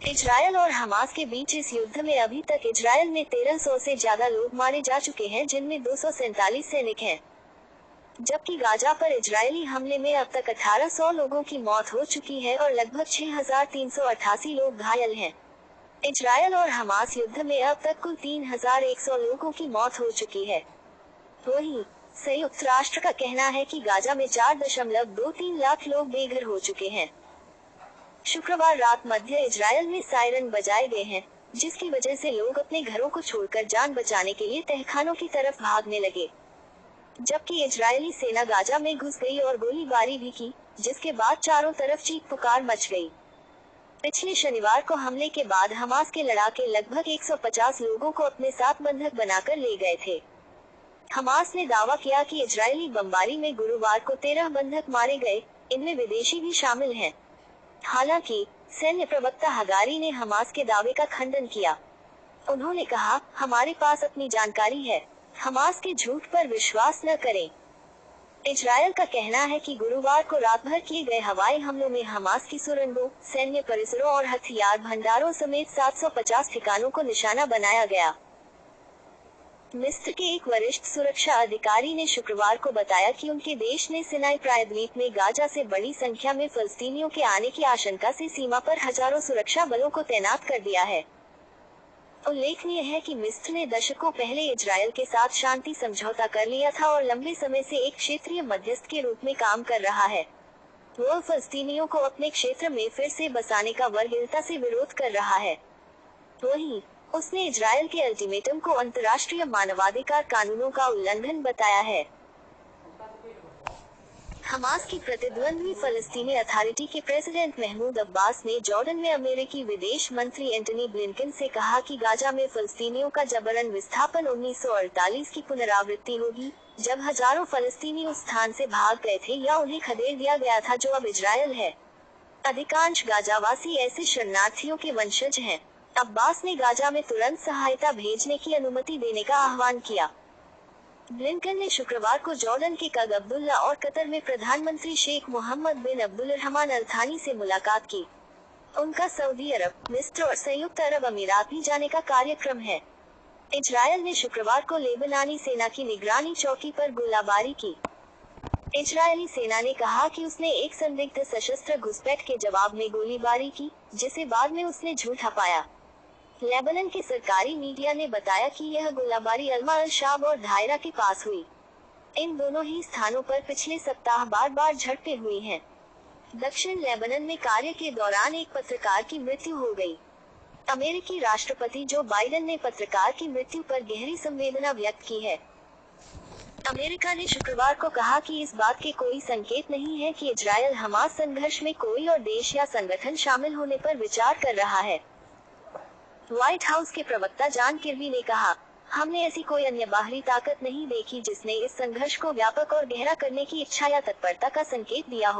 Israel और Hamas के बीच इस युद्ध में अभी तक इजरायल में 1300 से ज्यादा लोग मारे जा चुके हैं, जिनमें 247 सैनिक हैं। जबकि गाजा पर इजरायली हमले में अब तक 1800 लोगों की मौत हो चुकी है और लगभग 6388 लोग घायल हैं। इजरायल और हमास युद्ध में अब तक कुल 3100 लोगों की मौत हो चुकी है। वहीं संयुक्त राष्ट्र का कहना है कि गाजा में 4.23 लाख लोग बेघर हो चुके हैं। शुक्रवार रात मध्य इजरायल में सायरन बजाए गए हैं, जिसकी वजह से लोग अपने घरों को छोड़कर जान बचाने के लिए तहखानों की तरफ भागने लगे। जबकि इजरायली सेना गाजा में घुस गई और गोलीबारी भी की, जिसके बाद चारों तरफ चीख पुकार मच गई। पिछले शनिवार को हमले के बाद हमास के लड़ाके लगभग 150 लोगों को अपने साथ बंधक बनाकर ले गए थे। हमास ने दावा किया कि इजरायली बमबारी में गुरुवार को 13 बंधक मारे गए, इनमें विदेशी भी शामिल हैं। हालांकि सैन्य प्रवक्ता हगारी ने हमास के दावे का खंडन किया। उन्होंने कहा, हमारे पास अपनी जानकारी है, हमास के झूठ पर विश्वास न करें। इजरायल का कहना है कि गुरुवार को रात भर किए गए हवाई हमलों में हमास की सुरंगों, सैन्य परिसरों और हथियार भंडारों समेत 750 ठिकानों को निशाना बनाया गया। मिस्र के एक वरिष्ठ सुरक्षा अधिकारी ने शुक्रवार को बताया कि उनके देश ने सिनाई प्रायद्वीप में गाजा से बड़ी संख्या में फलस्तीनियों के आने की आशंका से सीमा पर हजारों सुरक्षा बलों को तैनात कर दिया है। उल्लेखनीय है कि मिस्र ने दशकों पहले इजरायल के साथ शांति समझौता कर लिया था और लंबे समय से एक क्षेत्रीय मध्यस्थ के रूप में काम कर रहा है। वो फलस्तीनियों को अपने क्षेत्र में फिर से बसाने का वर्गीयता से विरोध कर रहा है। वहीं उसने इजरायल के अल्टीमेटम को अंतर्राष्ट्रीय मानवाधिकार कानूनों का उल्लंघन बताया है। हमास की प्रतिद्वंद्वी फलस्तीनी अथॉरिटी के प्रेसिडेंट महमूद अब्बास ने जॉर्डन में अमेरिकी विदेश मंत्री एंटनी ब्लिंकन से कहा कि गाजा में फलस्तीनियों का जबरन विस्थापन 1948 की पुनरावृत्ति होगी, जब हजारों फलस्तीनी उस स्थान से भाग गए थे या उन्हें खदेड़ दिया गया था जो अब इजरायल है। अधिकांश गाजावासी ऐसे शरणार्थियों के वंशज हैं। अब्बास ने गाजा में तुरंत सहायता भेजने की अनुमति देने का आह्वान किया। ब्लिंकन ने शुक्रवार को जॉर्डन के कग अब्दुल्ला और कतर में प्रधानमंत्री शेख मोहम्मद बिन अब्दुलरहमान अल थानी से मुलाकात की। उनका सऊदी अरब, मिस्र और संयुक्त अरब अमीरात भी जाने का कार्यक्रम है। इजरायल ने शुक्रवार को लेबनानी सेना की निगरानी चौकी पर गोलाबारी की। इजरायली सेना ने कहा कि उसने एक संदिग्ध सशस्त्र घुसपैठ के जवाब में गोलीबारी की, जिसे बाद में उसने झूठा पाया। लेबनान के सरकारी मीडिया ने बताया कि यह गोलाबारी अल्मा अल शाब और धायरा के पास हुई। इन दोनों ही स्थानों पर पिछले सप्ताह बार-बार झड़पें हुई हैं। दक्षिण लेबनान में कार्य के दौरान एक पत्रकार की मृत्यु हो गई। अमेरिकी राष्ट्रपति जो बाइडेन ने पत्रकार की मृत्यु पर गहरी संवेदना व्यक्त की है। अमेरिका ने शुक्रवार को कहा कि इस बात के कोई संकेत नहीं है कि इजरायल हमास संघर्ष में कोई और देश या संगठन शामिल होने पर विचार कर रहा है। व्हाइट हाउस के प्रवक्ता जॉन किर्बी ने कहा, हमने ऐसी कोई अन्य बाहरी ताकत नहीं देखी जिसने इस संघर्ष को व्यापक और गहरा करने की इच्छा या तत्परता का संकेत दिया हो।